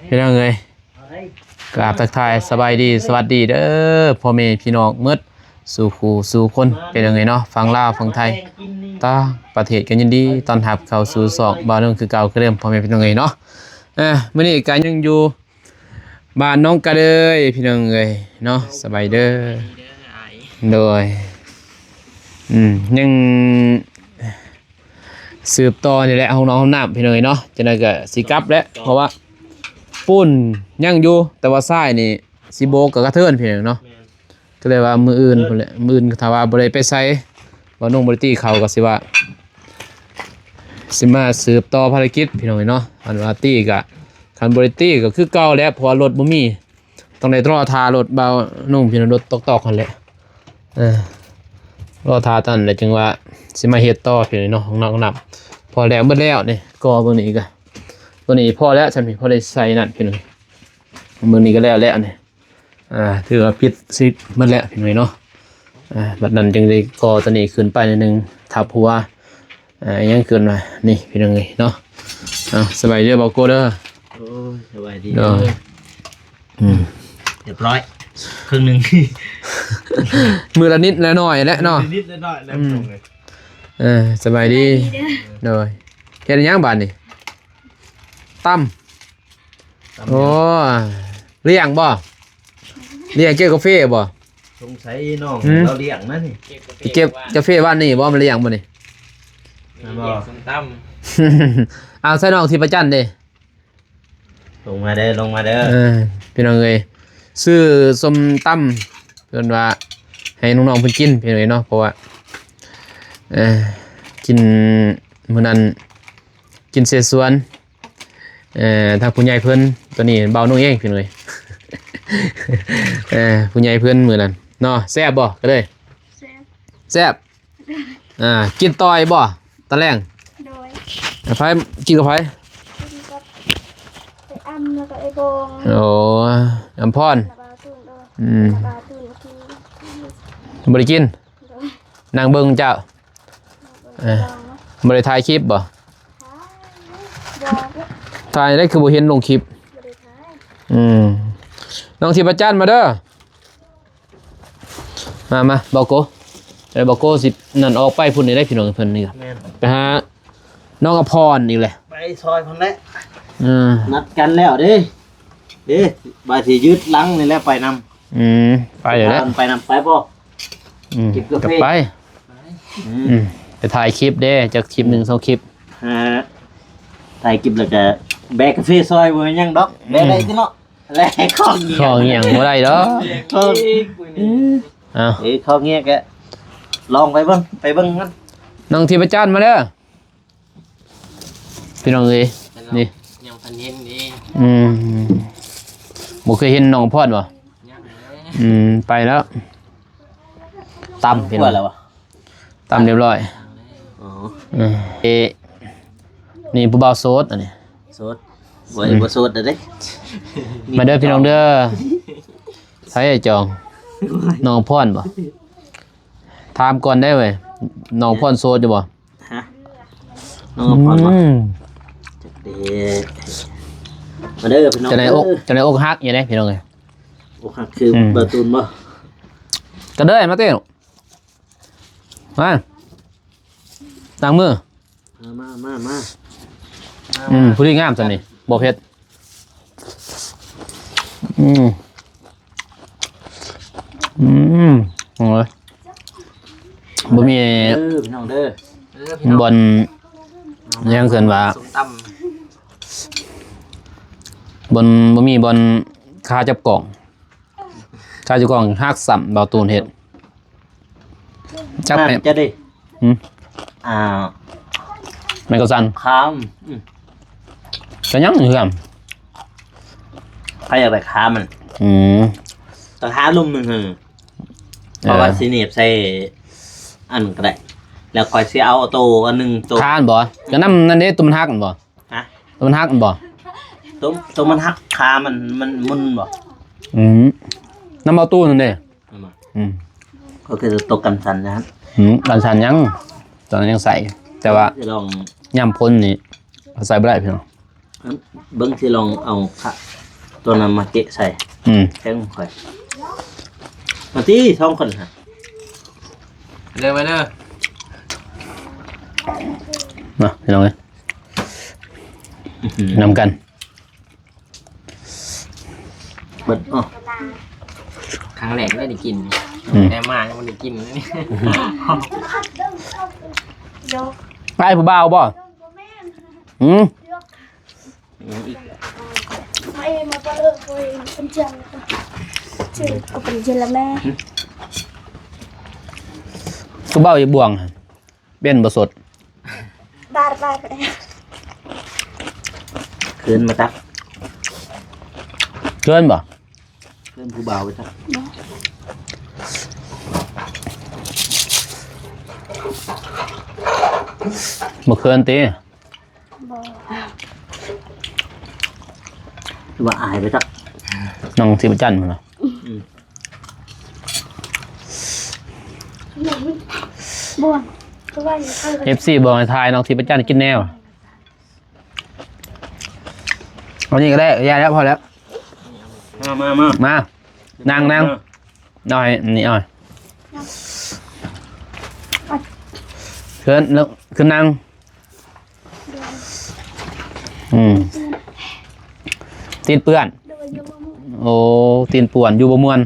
พี่น้องเอ้ยกราบทักทายสบายดีสวัสดีเด้อพ่อแม่พี่น้องหมดสู่คู่สู่คนเป็นยังไงเนาะฟังลาวฟังไทยต่างประเทศกันยินดีต้อนรับเข้าสู่สองบ้านนึงคือเก่าคือเดิมพ่อแม่พี่น้องเอ้ยเนาะมื้อนี้ก็ยังอยู่บ้านน้องกระเดยพี่น้องเอ้ยเนาะสบายเด้อโดยยังสืบต่อนี่แหละห้องน้องห้องน้ำพี่น้องเอ้ยเนาะจังได๋ก็สิกลับแล้วเพราะว่าปูนยังอยู่แต่ว่าทรายนี่สิโบกกับกระเทินพี่น้องเนาะก็เลยว่ามื้ออื่นพุ่นแหละมื้ออื่นถ้าว่าบ่ได้ไปไสว่าน้องบ่ได้ตีเขาก็สิว่าสิมาสืบต่อภารกิจพี่น้องเนาะอันว่าตีก็คันบ่ได้ตีก็คือเก่าแล้วเพราะว่ารถบ่มีต้องได้รอท่ารถเบานุ่งพี่น้องรถตอกๆคั่นแหละรอท่าตอนแล้วจึงว่าสิมาเฮ็ดต่อพี่น้องเนาะห้องน้องน้ำพอแล้วหมดแล้วนี่ก็เบิ่งนี่ก็ตัวนี้พอแล้วฉันพอได้ใส่นั่นพี่น้องเบิ่งนี่ก็แล้วนี่ถือว่าปิดซิดหมดแล้วพี่น้องเนาะบัดนั้นจึงได้ก่อตัวนี้ขึ้นไปนิดนึงทับหัวยังขึ้นมานี่พี่น้องเนาะสบายดีบ่โกเด้อโอ้ยสบายดีเด้อเรียบร้อยครึ่งนึงมือละนิดละหน่อยแล้วเนาะนิดละหน่อยแล้วตรงเลยสบายดีโดยเฮ็ดหยังบาดนี่ตั้มโอ้เลี้ยงบ่เลี้ยงเก็บกาแฟบ่สงสัยน้องเราเลี้ยงนะนี่เก็บกาแฟบ้านนี่บ่มันเลี้ยงบ่นี่บ่ส้มตำเอาใส่น้องที่ประจันเด้ลงมาเด้อพี่น้องเอ้ยซื้อส้มตำเพิ่นว่าให้น้องๆเพิ่นกินพี่น้องเนาะเพราะว่ากินมื้อนั้นกินเสสวนทางผู้ใหญ่เพิ่นตัวนี้เบาน้องเองพี่น้องผู้ใหญ่เพิ่นมื้อนั้นเนาะแซ่บบ่ก็เลยแซ่บกินต่อยบ่ตะแลงโดยไผกินกับไผกินกับไอ้อ้ำแล้วก็ไอ้บงโอ้อำพรบ่ได้กินนั่งเบิ่งเจ้าบ่ได้ถ่ายคลิปบ่ถ่ายได้คือบ่เห็นลงคลิปน้องที่ประจันมาเด้อมาบอกโกไอ้บอกโกสินั่นออกไปพุ่นนี่ได้พี่น้องเพิ่นนี่ไปหาน้องอภรอีกแหละไปซอยพุ่นแหละนัดกันแล้วเด้บาสิยืดลังนี่แหละไปนำไปเดี๋ยวแล้วไปนำไปบ่กินกาแฟไปถ่ายคลิปเด้จากคลิป1 2คลิปถ่ายคลิปแล้วก็แบกกาแฟซอยบ่ยังดอกแบกได้ติเนาะแลของเงี้ยบ่ได้ดอกของของเงี้ยแกลองไปเบิ่งกันน้องที่ประจันมาเด้อพี่น้องเอ้ยนี่ยังพันเห็นดีบ่เคยเห็นน้องพอดบ่ไปแล้วตำพี่น้องแล้วตำเรียบร้อยนี่ผู้บ่าวโสดอันนี้โสดบ่โสดเด้มาเด้อพี่น้องเด้อใช้ไอ้จองน้องพรบ่ถามก่อนได้เว้ยน้องพรโสดอยู่บ่ฮะน้องพรบ่มาเด้อพี่น้องจะได้อกหักอยู่เด้พี่น้องเอ้ยอกหักคือเบอร์ตูนบ่กระเด้ยมาเต้มาตั้งมือมาผู้ที่งามซั่นนี่บ่เผ็ดโอ้ยบ่มีพี่น้องเด้อบนยังเกินว่าบนบ่มีบนคาจับกล่องฮักซ้ำเบาตูนเฮ็ดจับจะดิแม่ก็สั่นคามก็ยังเฮือมใครอยากได้คามันตะหาลุ่มนึงเพราะว่าสิเนียบใส่อันก็ได้แล้วค่อยสิเอาโตอันนึงโตคานบ่ก็นำนั่นเด้ตุ่มฮักบ่ฮะตุ่มฮักบ่ตุ่มมันฮักคามันมุนบ่น้ำเบาตูนนั่นเด้ก็คือตกกันสันนะครับกันสันยังตอนนั้นยังใส่แต่ว่าย่ำพ้นนี่ใส่ไม่ได้พี่น้อง เบิ้งที่ลองเอาค่ะตัวนั้นมาเกะใส่แข้งข่อยมาที่ท้องคนฮะ เร็วไปเด้อมาพี่น้องเอ้ยนำกัน เบิดอ๋อ ครั้งแรกได้กินแต่มายังไม่ได้กินนี่ ยก ไปผู้บ่าวบ่ ยกบ่แม่น อืม ยก อีก มาเองมาปะเอ้ยเป็นจังชื่อเอาเป็นจังละแม่ ผู้บ่าวอย่าบ่วงเป็นบ่สด บาดไปได้ คืนมาตัก เกินบ่ คืนผู้บ่าวไปตัก บ่เกินติ บ่ หรือว่าอายไปตัก น้องสิบจันทร์พุ่นน่ะ บ่วนก็ว่าอยู่เออ FC บอกให้ทายน้องสิบจันทร์กินแนวเอานี่ก็ได้ยาแล้วพอแล้ว มานั่งหน่อยนี่หน่อยขึ้นแล้วขึ้นนั่งตีนเปื้อน โดยอยู่บ่ม่วน โอ้ตีนป่วนอยู่บ่ม่วน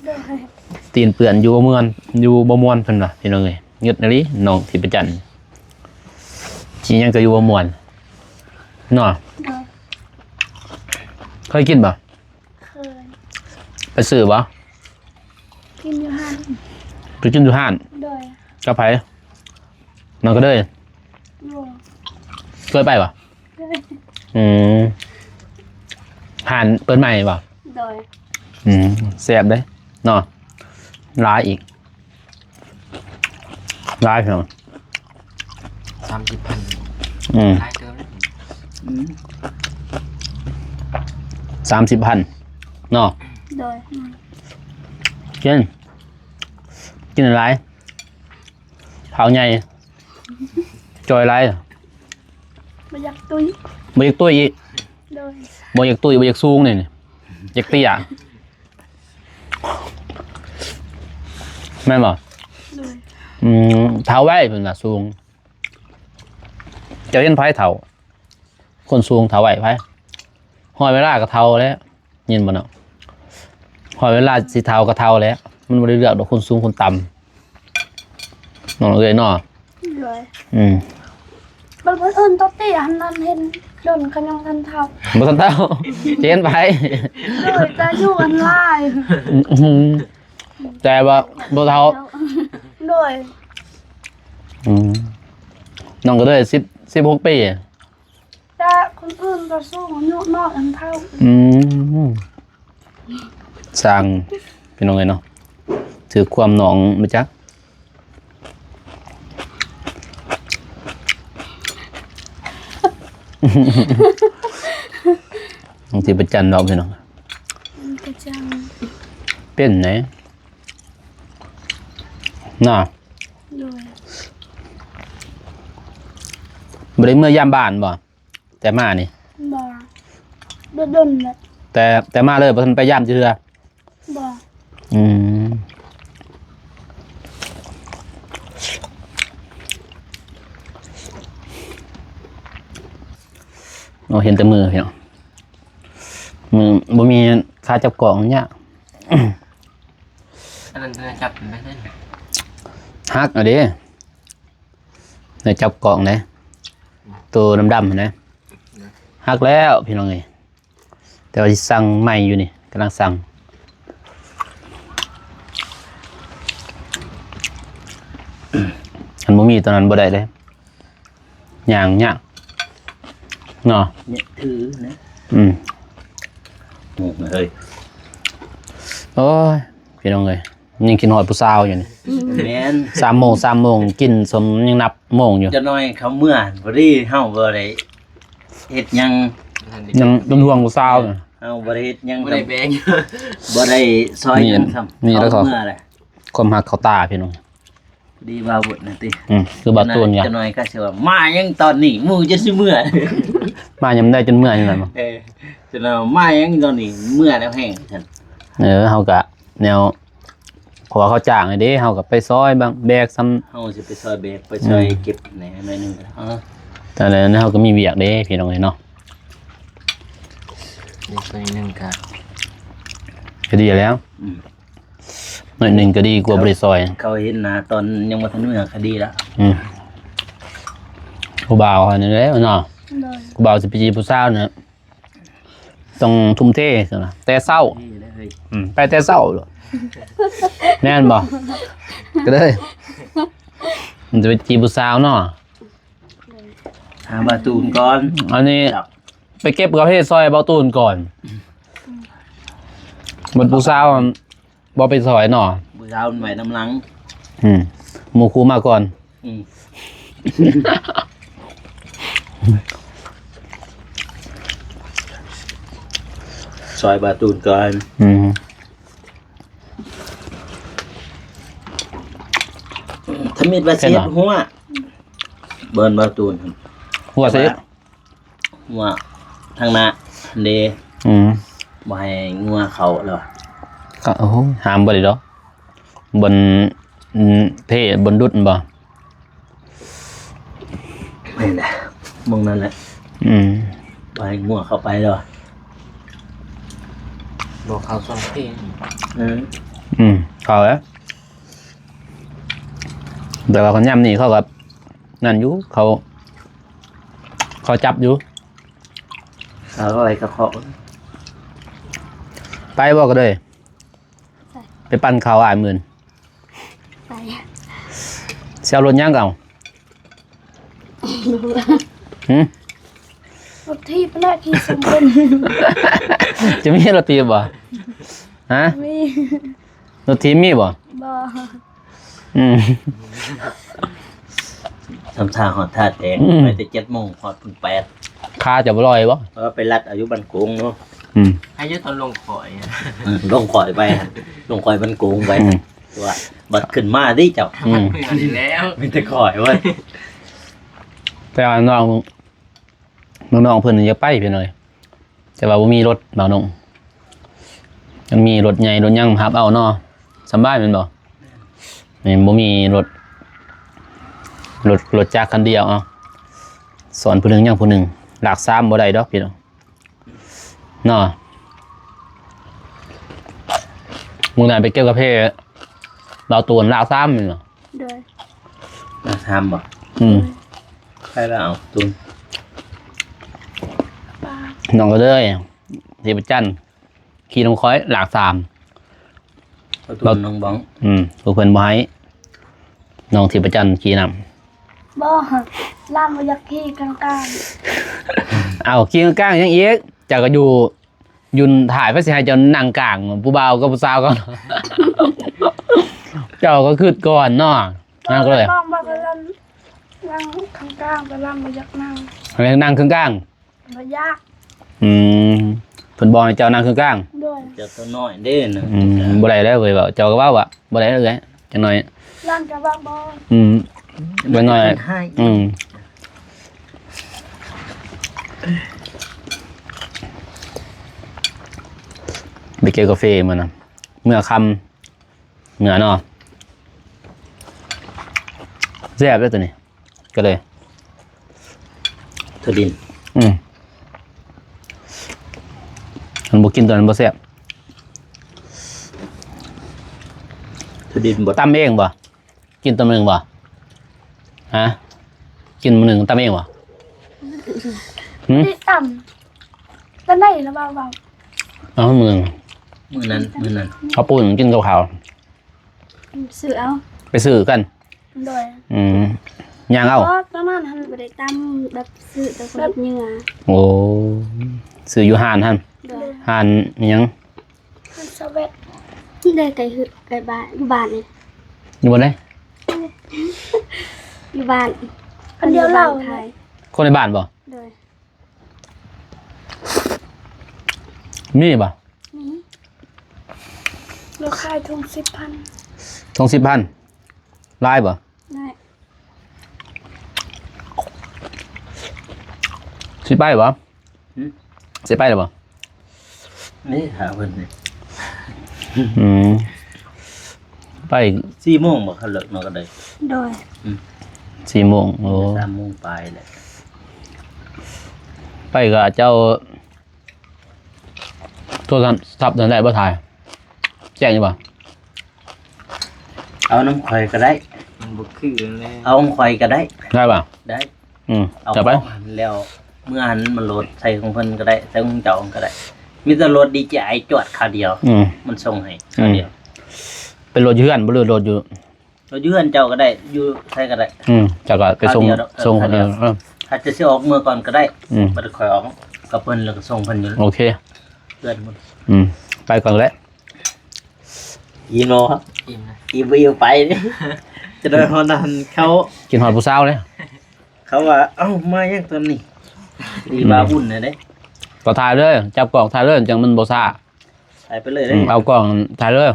โดย ตีนเปื่อนอยู่บ่ม่วนอยู่บ่ม่วนเพิ่นว่าพี่น้องเอ้ยยึดนาลิน้องที่ประจันสิยังก็อยู่บ่ม่วนเนาะ โดย เคยกินบ่ เคย ไปซื้อบ่ กินอยู่ห้าน ไปกินอยู่ห้าน โดย กับไผน้องก็เด้ย บ่ เคยไปบ่ โดย อืมห้านเปิดใหม่บ่ โดย แซ่บเด้เนาะหลายอีกหลายพี่น้อง 30,000 อืม ได้เติมเลย 30,000เนาะ โดย กินอะไรเผาใหญ่จอยอะไร บ่อยากตุ้ย บ่อยากตุ้ยอีก โดย บ่อยากตุ้ยบ่อยากสูงนี่อยากเตี้ยแม่นบ่ โดย เท้าไว้เพิ่นน่ะสูงเจ้าเห็นไผเฒ่าคนสูงเฒ่าไว้ไผฮอดเวลาก็เฒ่าแล้วยินบ่เนาะฮอดเวลาสิเฒ่าก็เฒ่าแล้วมันบ่ได้เลือกดอกคนสูงคนต่ำน้องเอ้ยเนาะ โดย อืม บางคนอื่นตอตี้หันนั้นเห็นโดนขยองทันเท่า บ่ทันเฒ่าเห็นไผ โดยจะอยู่อันไล่ แต่ว่าบ่เฒ่า โดย น้องก็ได้16 ปี แต่คนอื่นก็สู้อายุน้อยอันเท่า สร้างพี่น้องไงเนาะถือความหนองมาจักบางทีประจันเราพี่น้อง มันก็จัง เป็นไหนน่ะ โดย บ่ได้เมื่อยามบ้านบ่แต่มานี่ บ่โดนเลย แต่มาเลยบ่ทันไปยามเทื่อ บ่ เราเห็นแต่มือพี่น้องมือบ่มีค่าจับกล่องเนี่ย อันนั้นจะจับได้ไหม ฮักเอาดิในจับกล่องนะตัวดำๆนะฮักแล้วพี่น้องเอ้ยแต่ว่าสิสั่งใหม่อยู่นี่กำลังสั่งอันบ่มีตอนนั้นบ่ได้เลยย่างยากเนาะ เนี่ยถือนะ Ừ. เฮ้ย โอ้ยพี่น้องเอ้ยยังกินหอดผู้สาวอยู่นี่ แม่น 3 โมงกินสมยังนับโมงอยู่ จะน้อยเขาเมื่อบ่ได้เฮาบ่ได้เฮ็ดหยัง ยังเป็นห่วงผู้สาวอยู่ เฮาบ่ได้เฮ็ดหยัง ไม่ได้แบง บ่ได้ซอยหยังซ้ำ นี่แล้วก็ เขาเมื่อแหละ ความหักเขาตาพี่น้อง ดีว่าบุญนะติ คือบาตูนไง จะน้อยก็สิว่ามายังตอนนี้หมู่จะสิเมื่อ มายังได้จนเมื่อยนี่แหละมั้ง จนเรามายังตอนนี้เมื่อแล้วแห้งฉัน เฮากะแนวเพราะว่าเขาจ้างไอ้เด้เฮาก็ไปซอยบางแบกซ้ำ เฮาสิไปซอยเบรกไปซอยเก็บแหน่หน่อยหนึงก็ แต่แล้วเฮาก็มีเวียกเด้พี่น้องเอ้ยเนาะ นี่ตัวนึงครับ ก็ดีแล้วหน่อยหนึงก็ดีกว่าบ่ได้ซอย เขาเห็นหน้าตอนยังบ่ทันเมื่อคดีแล้ว ผู้บ่าวอันนี้แหล้วเนาะ โดย ผู้บ่าวสิไปจีบผู้สาวเนี่ยต้องทุ่มเทซะนะแต่เช้า นี่เลยเฮ้ย ไปแต่เช้าเหรอแม่นบ่ก็เลยมันจะไปจีบผู้สาวเนาะ หาบาตูนก่อน อันนี้ จับ ไปเก็บกระเพาะซอยเบาตูนก่อนบนผู้สาวบ่ไปซอยเนาะ ผู้สาวมันไว้น้ำหลัง หมู่ครูมาก่อน อืมซอยบาตูนก่อนถ้ามีดว่าเสียบหัวเบิร์นบาตูน หัวเสีย หัวทางหน้าเด บ่ให้งัวเขาหรอ ก็โอ้โหหามบ่ได้ดอกบนเทบนดุดบ่ ไม่นแหละมองนั่นแหละบ่ให้งัวเข้าไปหรอ บอกเขาส่วนเพลง เข้าแล้วแต่ว่าเขาย่ำนี่เขากับนั่นอยู่เขาจับอยู่ เขาอะไรก็เขา ไปบ่ก็เลยไปปั่นเขาอ่านหมื่น ไป เซลรถย่างเก่า รถที่พนักที่สมบูรณ์ จะมีรถทีบบ่ฮะ มี รถทีมมีบ่ บ่ ทำทางหอดท่าแตงไปแต่7 โมงหอดถึง8 คาจะบ่ลอยบ่ เพราะว่าไปรัดอายุบันโกงเนาะ ให้ยุตอนลงข่อย ลงข่อยไปลงข่อยบันโกงไปว่าบัดขึ้นมาดิเจ้า มันเพื่อนอีกแล้ว มีแต่ข่อยเว้ย แต่ว่าน้องเพิ่นอยากไปพี่น้อยแต่ว่าบ่มีรถบ่าวน้องมันมีรถใหญ่รถยังรับเอาเนาะสำบายแม่นบ่นี่บ่มีรถจักรคันเดียวเอาสอนผู้หนึงยังผู้หนึงหลาก3บ่ได้ดอกพี่น้องเนาะมื้อนั้นไปเก็บกาแฟเราตูนลาก3นี่เนาะ โดย มาทำบ่ ใครละเอาตุน ปลา น้องก็เลยที่ประจันขี่น้ำค้อยหลาก3 เอาตุนน้องบ้อง ผู้เพิ่นบ่ให้น้องที่ประจันขี่นำ บ่ล่ามบ่อยากขี่กลาง เอาขี่กลางๆยังอีกเจ้าก็อยู่ยืนถ่ายเพื่อสิให้เจ้านั่งกลางผู้บ่าวกับผู้สาวก่อน เจ้าก็ขึ้นก่อนเนาะ ๆ นั่งก็เลย ต้องบ่ก็นั่งกลางๆแต่ล่ามบ่อยากนั่ง ให้นั่งครึ่งกลาง บ่อยาก เพิ่นบอกให้เจ้านั่งครึ่งกลาง ด้วย เจ้าตัวน้อยเด้นะ บ่ได้แล้วเว้ยว่าเจ้าก็ว่าบ่ได้แล้วเอ้ยจังหน่อย ล่ามจะว่าบ่ บ่น้อย ให้ ไปเก็บกาแฟมื้อน่ะเมื่อค่ำเมื่อเนาะแซ่บแล้วตัวนี้ก็เลย ทดิน มันบ่กินตัวนั้นบ่แซ่บ ทดินบด ตำเองบ่กินตำหนึ่งบ่ฮะกินมื้อหนึงตำเองบ่ ที่ต่ำตอนไหนละเบา เอามื้อหนึง มือนั้น ข้าวปุ้นกินกับข้าว ๆซื้อเอา ไปซื้อกัน โดย ย่างเอา เพราะตอนนั้นหันบ่ได้ตำแบบซื้อแต่แบบเหงื่อ โอ้ซื้ออยู่ห้านหั่น โดย ห้านอิหยัง มันสวัสดได้ไก่หึดไก่บ้านอยู่บ้านนี่ อยู่บ่ได้ อยู่บ้านอันเดียวเราไทย คนในบ้านบ่ โดย มีบ่ นี้เราขายถุง10,000 ทง10,000ลายบ่ ได้ สิไปบ่สิไปหรือบ่ นี่หาเพิ่นนี่ ไป 4 โมงบ่เขาเลิกเนาะก็ได้ โดย 4 โมงโอ้ 3 โมงไปแหละ ไปกับเจ้าโทรศัพท์นั่นแหละบ่ถ่ายแจ้งอยู่บ่ เอาน้ำข่อยก็ได้ มันบุกคือเลย เอาน้ำข่อยก็ได้ ได้ป่ะ ได้ เอา จะไป ของหันแล้วเมื่อหันมันโหลดใส่ของเพิ่นก็ได้ใส่ของเจ้าก็ได้มีแต่โหลด DJI จวดคราวเดียวมันส่งให้คราวเดียว เป็นรถเยื่อนบ่หรือรถอยู่ เรายื่นเจ้าก็ได้อยู่ใส่ก็ได้ จะก็ไปส่ง คราวเดียว ส่ง คราวเดียว ถ้าจะสิออกเมื่อก่อนก็ได้ บ่ได้ค่อยออกกับเพิ่นแล้วก็ส่งเพิ่นอยู่ โอเค เพื่อนหมด ไปก่อนแล้ว อีโนครับ กินนะ อีวิวไปนี่จะโดนฮอนดันเขา กินหอดผู้สาวเลย เขาว่าเอ้ามายังตัวนี้อีบาวุ่นน่ะเด้ ก็ถ่ายเลยจับกล่องถ่ายเลยจังมันบ่ซ่า ไปไปเลยเด้ เอากล่องถ่ายเลย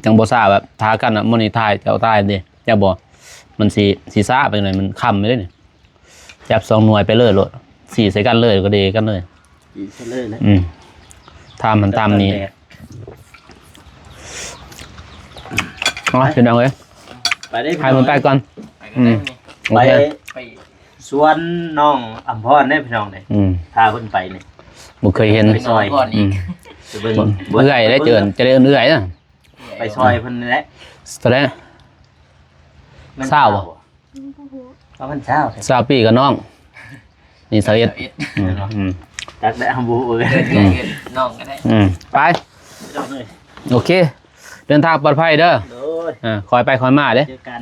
จังบ่ซ่าแบบทากันอ่ะมื้อนี้ถ่ายเจ้าถ่ายดิอย่าบ่มันสิซ่าไปหน่อยมันค้ำไปเลยนี่จับ2หน่วยไปเลยโลด4ใส่กันเลยก็เดกันเลย อีไปเลยนะ ทำมันตามนี้อ๋อเดี๋ยวเอาเลย ไปได้ ให้มันไปก่อน ไปกันได้ไหม โอ ไป เค ไป สวนน้องอำพรได้พี่น้องนี่พาเพิ่นไปนี่ บ่เคยเห็น ไปซอย ก่อนอีก ไปเบิ่ง เอื่อยได้เจอจะได้เอื่อยนะ ไปซอยเพิ่นนี่แหละ แสดง เศร้าบ่ ว่ามันเศร้า 20 ปีกับน้องนี่21 เอ็ด จักได้ฮัมบูเอ้ย เกิดน้องก็ได้ ไป เจ้าเลย โอเค เดินทางปลอดภัยเด้อ โดย คอยไปคอยมาเด้อ เจอกัน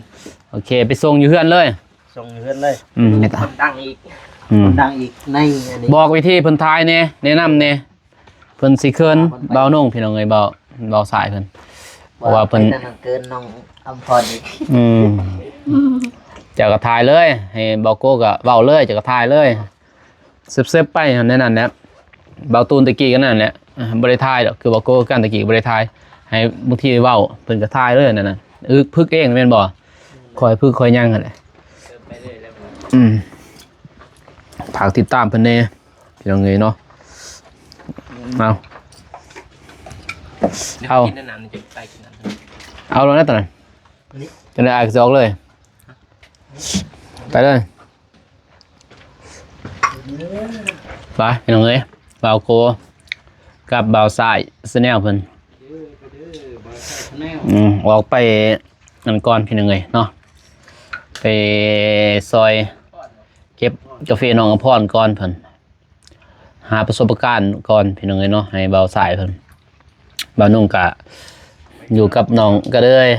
โอเค ไปส่งอยู่เฮือนเลย ส่งเพื่อนเลย ไม่ ค ตาม นดังอีก คนดังอีกในอันนี้ บอกวิธีเพิ่นทายแน่แนะนำแน่เพิ่นสิเคินเบานุ่งพี่น้องเอ้ยเบาสายเพิ่น เพราะว่าเพิ่น ไปเกินน้องอำพรอีก เจ้าก็ทายเลยให้เบาโก้ก็เว้าเลยเจ้าก็ทายเลยเซฟๆไปในนั้นแหละเบาตูนตะกี้ก็นั่นแหละบ่ได้ทายดอกคือเบาโก้กันตะกี้บ่ได้ทายให้บางทีเว้าเพิ่นก็ทายเลยนั่นน่ะพึกเองแม่นบ่คอยพึกคอยย่างนั่นแหละ ไปเลยแล้ว ฝากติดตามเพิ่นแน่พี่น้องเอ้ยเนาะเอา กินนานๆจะไปกินนาน เอาลงได้ตอนนั้นจะได้อายก็สิออกเลยไปเลยไปพี่น้องเอ้ยเบาโกกับเบาสายสแนลเพิ่นออกไปนั่นก่อนพี่น้องเอ้ยเนาะไปซอยเก็บกาแฟน้องอภรก่อนเพิ่นหาประสบการณ์ก่อนพี่น้องเอ้ยเนาะให้เบาสายเพิ่นเบานุ่งกะอยู่กับน้องก็เลย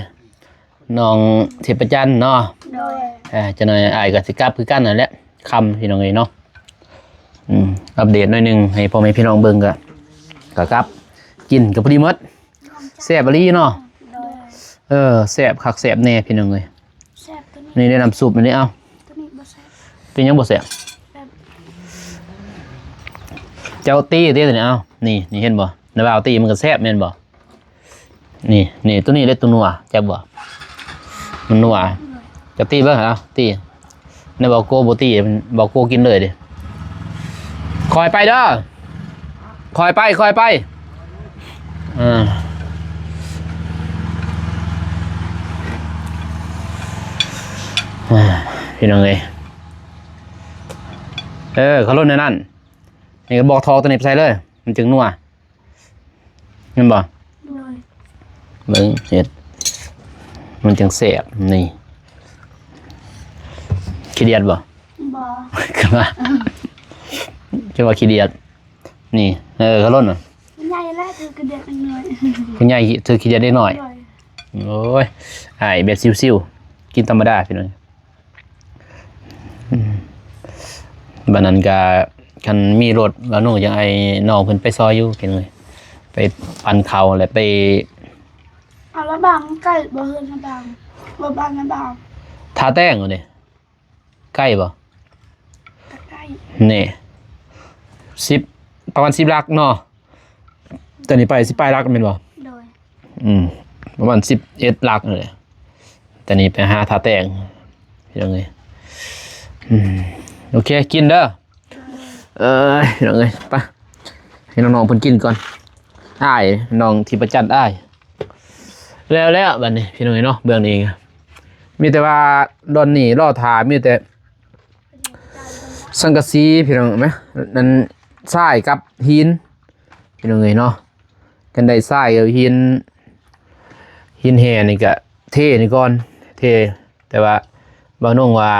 น้องเทพจันทร์เนาะ โดย จะหน่อยอายกับสิกลับคือกันนั่นแหละคำพี่น้องเอ้ยเนาะอัปเดตหน่อยหนึงให้พ่อแม่พี่น้องเบิ่งก็กลับกินกับพอดีหมดแซ่บอีหลีเนาะ โดย แซ่บคักแซ่บแน่พี่น้องเอ้ย แซ่บตัวนี้ นี่ได้น้ำซุปอันนี้เอา ตัวนี้บ่แซ่บ เป็นยังบ่แซ่บเจ้าตี้ตัวนี้เอานี่เห็นบ่ในบ่าวตี้มันก็แซ่บแม่นบ่นี่ตัวนี้เล็กตัวนัวแซ่บบ่มันนัวจะตี้เบิ่งเอาตี้ในบ่าวโกบ่ตี้มันบ่าวโกกินเลยดิคอยไปเด้อคอยไปพี่น้องเอ้ยเขาลดในนั่นนี่ก็บอกทอตัวนี้ไปใส่เลยมันจึงนัวเห็นบ่ โดย เบิ่งเฮ็ดมันจึงแซ่บนี่ขี้เดียดบ่ บ่ คือว่าคือว่าขี้เดียดนี่เขาลดน่ะ มันใหญ่แล้วถือกระเด็นอันน้อย คุณยายเธอขี้เดียดได้หน่อย โดย โอ้ยไอ้แบบซิวๆกินธรรมดาพี่น้องบัดนั้นก็คันมีรถแล้วหนูยังไอ้น้องเพิ่นไปซอยอยู่พี่น้องไปปันเขาแล้วไป เอาละบางใกล้บ่เฮือนละบางบ่บางละบาง ทาแต้งอยู่นี่ใกล้บ่ ใกล้ นี่10ประมาณ10ลักเนาะแต่นี่ไปสิไปลักแม่นบ่ โดย ประมาณ11ลักนั่นแหละแต่นี่ไปหาทาแต้งพี่น้องโอเคกินเด้อ พี่น้องเอ้ยไปให้น้องๆเพิ่นกินก่อนอ้ายน้องที่ประจันอ้ายแล้วบัดนี้พี่น้องเอ้ยเนาะเบื้องนี้มีแต่ว่าดอนนี่รอทามีแต่สังกะสีพี่น้องไหมนั่นทรายกับหินพี่น้องเอ้ยเนาะกันได้ทรายกับหินแห่นี่ก็เทนี่ก่อนเทแต่ว่าบ่น้องว่า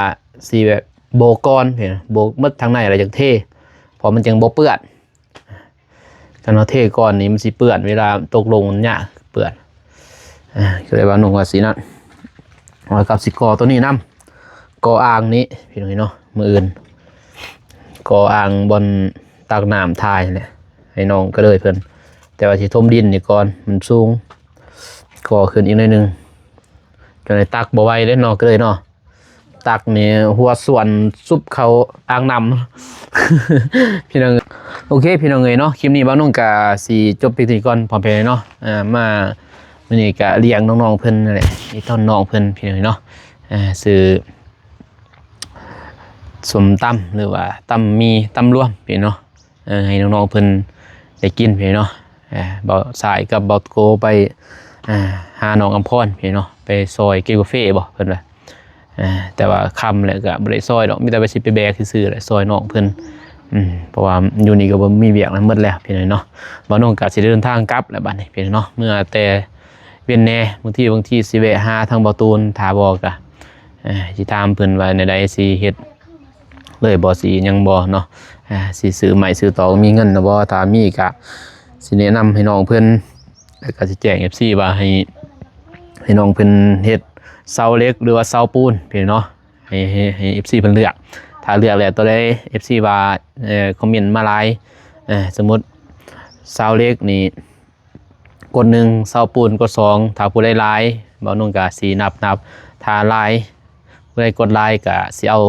สิแบบโบกก่อนพี่น้องโบกหมดทางในอะไรจังเทพอมันจังบ่เปื้อนกันเอาเทก่อนนี่มันสิเปื้อนเวลาตกลงมันยากเปื้อนก็เลยว่าน้องว่าสินั่นเอากับสิกอตัวนี้นำกออ่างนี้พี่น้องเนาะมื้ออื่นกออ่างบนตักน้ำทายนี่แหละให้น้องก็เลยเพิ่นแต่ว่าสิถมดินนี่ก่อนมันสูงก่อขึ้นอีกหน่อยนึงจนได้ตักบ่ไหวเด้เนาะก็เลยเนาะตักนี่หัวส่วนซุปเขาอ่างน้ำ พี่น้องโอเคพี่น้องเอ้ยเนาะคลิปนี้บ่าวนุ่งก็สิจบไปที่ก่อนพร้อมเพรียงเนาะมามื้อนี้ก็เลี้ยงน้องๆเพิ่นนั่นแหละอีต้นน้องเพิ่นพี่น้องเนาะซื้อสมตำหรือว่าตำมีตำรวมพี่เนาะให้น้องๆเพิ่นได้กินพี่เนาะบ่าวสายกับบ่าวโกไปหาน้องอำพรพี่เนาะไปซอยเกกาแฟบ่เพิ่นว่าแต่ว่าคำแหละก็บ่ได้ซอยดอกมีแต่ไปสิไปแบกซื่อๆแหละซอยน้องเพิ่นเพราะว่าอยู่นี่ก็บ่มีเวียกนั้นหมดแล้วพี่น้องเนาะบ่น้องก็สิเดินทางกลับแล้วบัดนี้พี่น้องเนาะเมื่อแต่เวียนแน่บางทีสิแวะหาทางบ่ตูนถาบอกก็สิถามเพิ่นว่าในใดสิเฮ็ดเลยบ่สิยังบ่เนาะสิซื้อใหม่ซื้อต่อมีเงินนะบ่ถ้ามีก็สิแนะนำให้น้องเพิ่นแล้วก็สิแจ้ง FC ว่าให้น้องเพิ่นเฮ็ดเสาเหล็กหรือว่าเสาปูนพี่เนาะให้ FC เพิ่นเลือกถ้าเลือกแล้วตัวใด FC ว่าคอมเมนต์มาหลายสมมุติเสาเหล็กนี่กด1เสาปูนกด2ถ้าผู้ใดหลายบ่นุ่งก็สินับถ้าหลายผู้ใดกดหลายก็สิเอา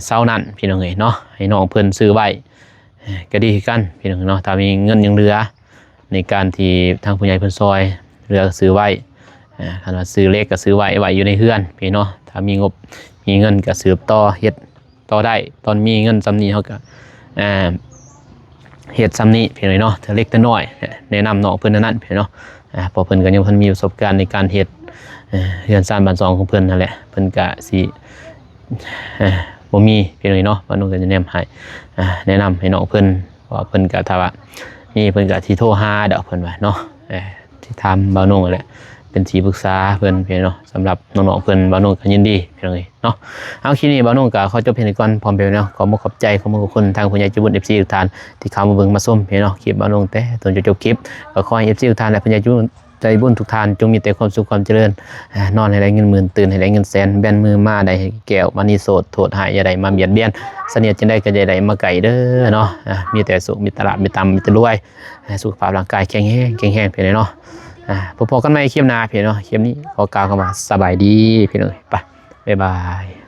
เสานั้นพี่น้องเอ้ยเนาะให้น้องเพิ่นซื้อไว้ก็ดีคือกันพี่น้องเนาะถ้ามีเงินยังเหลือในการที่ทางผู้ใหญ่เพิ่นซอยเหลือซื้อไว้ถ้าว่าซื้อเล็กก็ซื้อไว้อยู่ในเฮือนพี่เนาะถ้ามีงบมีเงินก็สืบต่อเฮ็ดต่อได้ตอนมีเงินซำนี้เฮาก็เฮ็ดซำนี้พี่น้องเนาะถ้าเล็กแต่น้อยแนะนำน้องเพิ่นนั้นพี่เนาะเพราะเพิ่นก็ยังเพิ่นมีประสบการณ์ในการเฮ็ดเฮือนซ่านบ้านซองของเพิ่นนั่นแหละเพิ่นก็สิบ่มีพี่น้องเนาะว่าน้องก็จะแนะนำให้น้องเพิ่นเพราะว่าเพิ่นก็ถ้าว่ามีเพิ่นก็สิโทรหาดอกเพิ่นว่าเนาะที่ทำบ่าวนุ่งนั่นแหละเป็นที่ปรึกษาเพิ่นพี่เนาะสำหรับน้องๆเพิ่นบ่าวนุ่งก็ยินดีพี่น้องเนาะเอาคลิปนี้บ่าวนุ่งก็ขอจบเพียงเท่านี้ก่อนพร้อมไปเนาะขอขอบใจขอบคุณทางผู้ใหญ่ใจบุญ FC ทุกท่านที่เข้ามาเบิ่งมาชมพี่เนาะคลิปบ่าวนุ่งแต่จนจบคลิปก็ขอให้ FC ทุกท่านและผู้ใหญ่ใจบุญทุกท่านจงมีแต่ความสุขความเจริญนอนให้ได้เงินหมื่นตื่นให้ได้เงินแสนแบนมือมาได้แก้วมานี่โสดโทษหายอย่าได้มาเบียดเบียนเสนียดจังได้ก็อย่าได้มาไก่เด้อเนาะมีแต่สุขมีตลาดมีตำมีแต่รวยสุขภาพร่างกายแข็งแรงพี่เนาะพบกันใหม่คลิปหน้าพี่เนาะคลิปนี้ขอกล่าวคำว่าสบายดีพี่น้องไปบ๊ายบาย